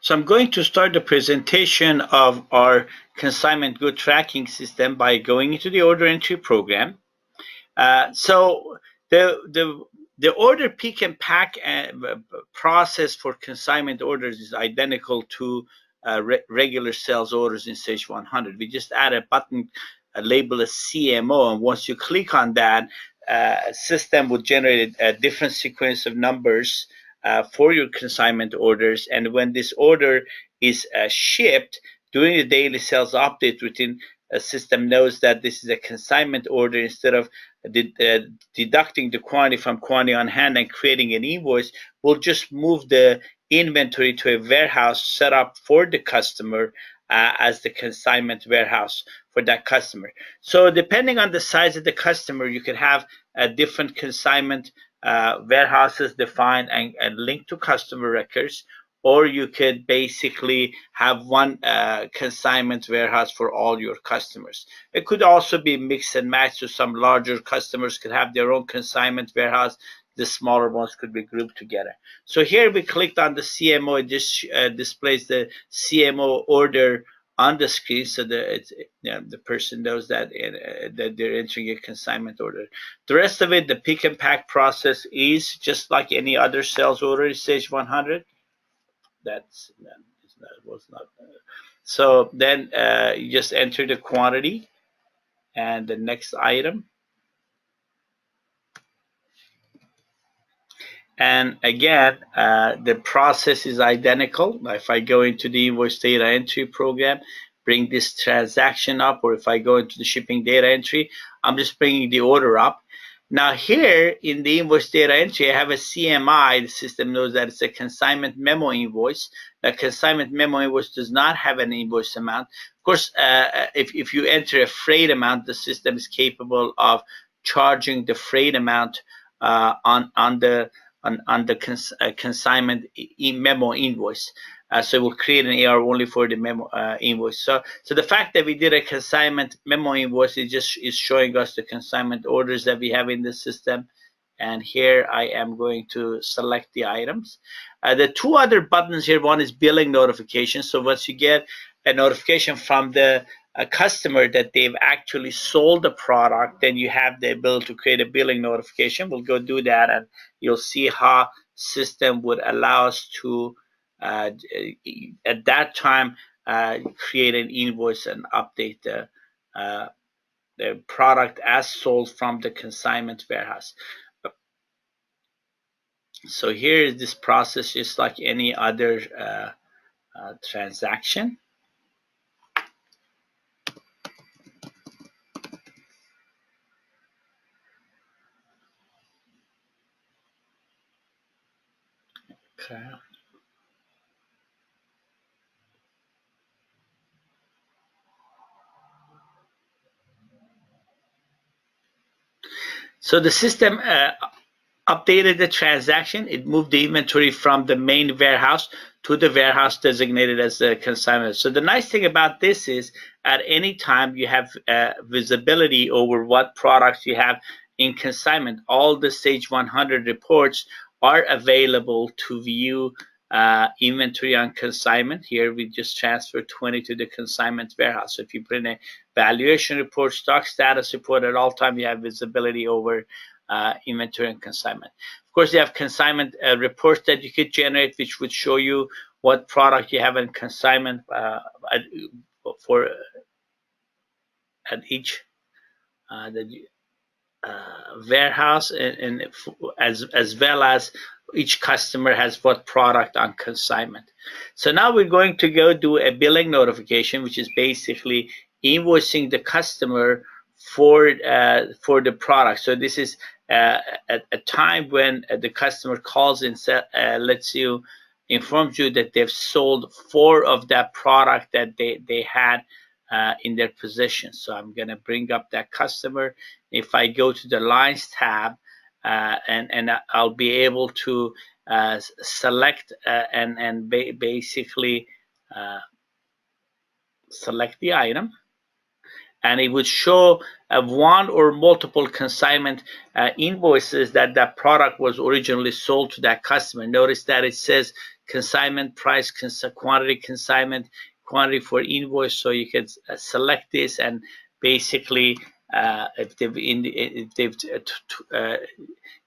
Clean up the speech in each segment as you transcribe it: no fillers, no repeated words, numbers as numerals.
So I'm going to start the presentation of our consignment good tracking system by going into the order entry program. So the order pick and pack process for consignment orders is identical to regular sales orders in Sage 100. We just add a button labeled as CMO, and once you click on that, system will generate a different sequence of numbers for your consignment orders. And when this order is shipped, during the daily sales update routine, a system knows that this is a consignment order. Instead of deducting the quantity from quantity on hand and creating an invoice, we'll just move the inventory to a warehouse set up for the customer as the consignment warehouse for that customer. So depending on the size of the customer, you could have different consignment warehouses defined and linked to customer records, or you could basically have one consignment warehouse for all your customers. It could also be mix and match, so some larger customers could have their own consignment warehouse. The smaller ones could be grouped together. So here we clicked on the CMO. It just displays the CMO order on the screen, so that the person knows that that they're entering a consignment order. The rest of it, the pick and pack process, is just like any other sales order in Sage 100. That was not. So then you just enter the quantity and the next item. And again, the process is identical. If I go into the invoice data entry program, bring this transaction up, or if I go into the shipping data entry, I'm just bringing the order up. Now here in the invoice data entry, I have a CMI. The system knows that it's a consignment memo invoice. The consignment memo invoice does not have an invoice amount. Of course, if you enter a freight amount, the system is capable of charging the freight amount on the consignment memo invoice. So we'll create an AR only for the memo invoice. So the fact that we did a consignment memo invoice is showing us the consignment orders that we have in the system. And here I am going to select the items. The two other buttons here, one is billing notification. So once you get a notification from the customer that they've actually sold the product, then you have the ability to create a billing notification. We'll go do that, and you'll see how system would allow us to at that time create an invoice and update the product as sold from the consignment warehouse. So here is this process, just like any other transaction. Okay. So the system updated the transaction. It moved the inventory from the main warehouse to the warehouse designated as the consignment. So the nice thing about this is at any time you have visibility over what products you have in consignment. All the Sage 100 reports are available to view inventory on consignment. Here we just transfer 20 to the consignment warehouse. So if you put in a valuation report, stock status report, at all time you have visibility over inventory and consignment. Of course, you have consignment reports that you could generate, which would show you what product you have in consignment at each warehouse, and as well as each customer has what product on consignment. So now we're going to go do a billing notification, which is basically invoicing the customer for the product. So this is at a time when the customer calls and informs you that they've sold 4 of that product that they had in their possession. So I'm going to bring up that customer. If I go to the lines tab, and I'll be able to select and basically select the item, and it would show one or multiple consignment invoices that product was originally sold to that customer. Notice that it says consignment price, quantity consignment, quantity for invoice. So you can select this, and basically if they've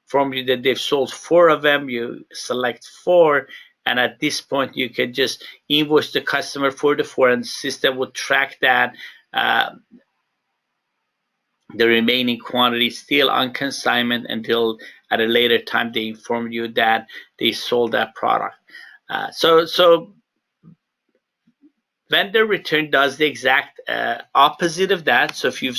informed you that they've sold 4 of them, you select 4, and at this point you can just invoice the customer for the 4, and the system will track that the remaining quantity still on consignment until at a later time they inform you that they sold that product. So vendor return does the exact opposite of that. So if you've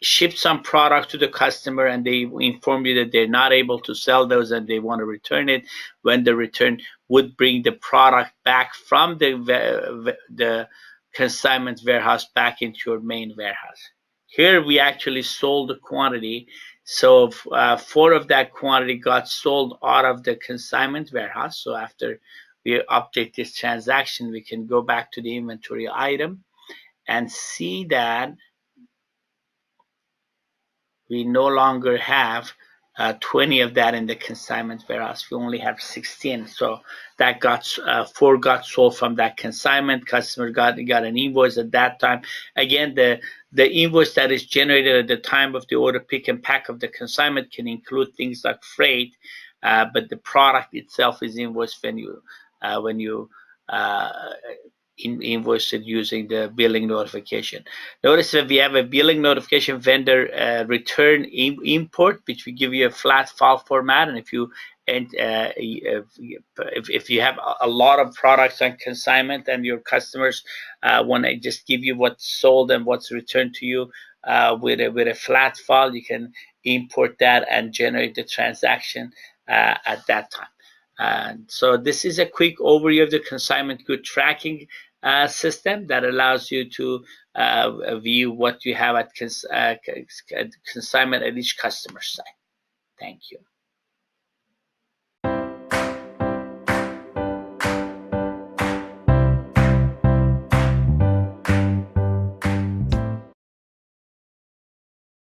shipped some product to the customer and they inform you that they're not able to sell those and they want to return it, vendor return would bring the product back from the consignment warehouse back into your main warehouse. Here we actually sold the quantity, so 4 of that quantity got sold out of the consignment warehouse. So after we update this transaction, we can go back to the inventory item and see that we no longer have 20 of that in the consignment warehouse. We only have 16. So that got 4 got sold from that consignment. Customer got an invoice at that time. Again, the invoice that is generated at the time of the order pick and pack of the consignment can include things like freight, but the product itself is invoiced when you invoice it using the billing notification. Notice that we have a billing notification vendor return import, which will give you a flat file format. And if you have a lot of products on consignment and your customers want to just give you what's sold and what's returned to you with a flat file, you can import that and generate the transaction at that time. So this is a quick overview of the consignment good tracking system that allows you to view what you have at consignment at each customer site. Thank you.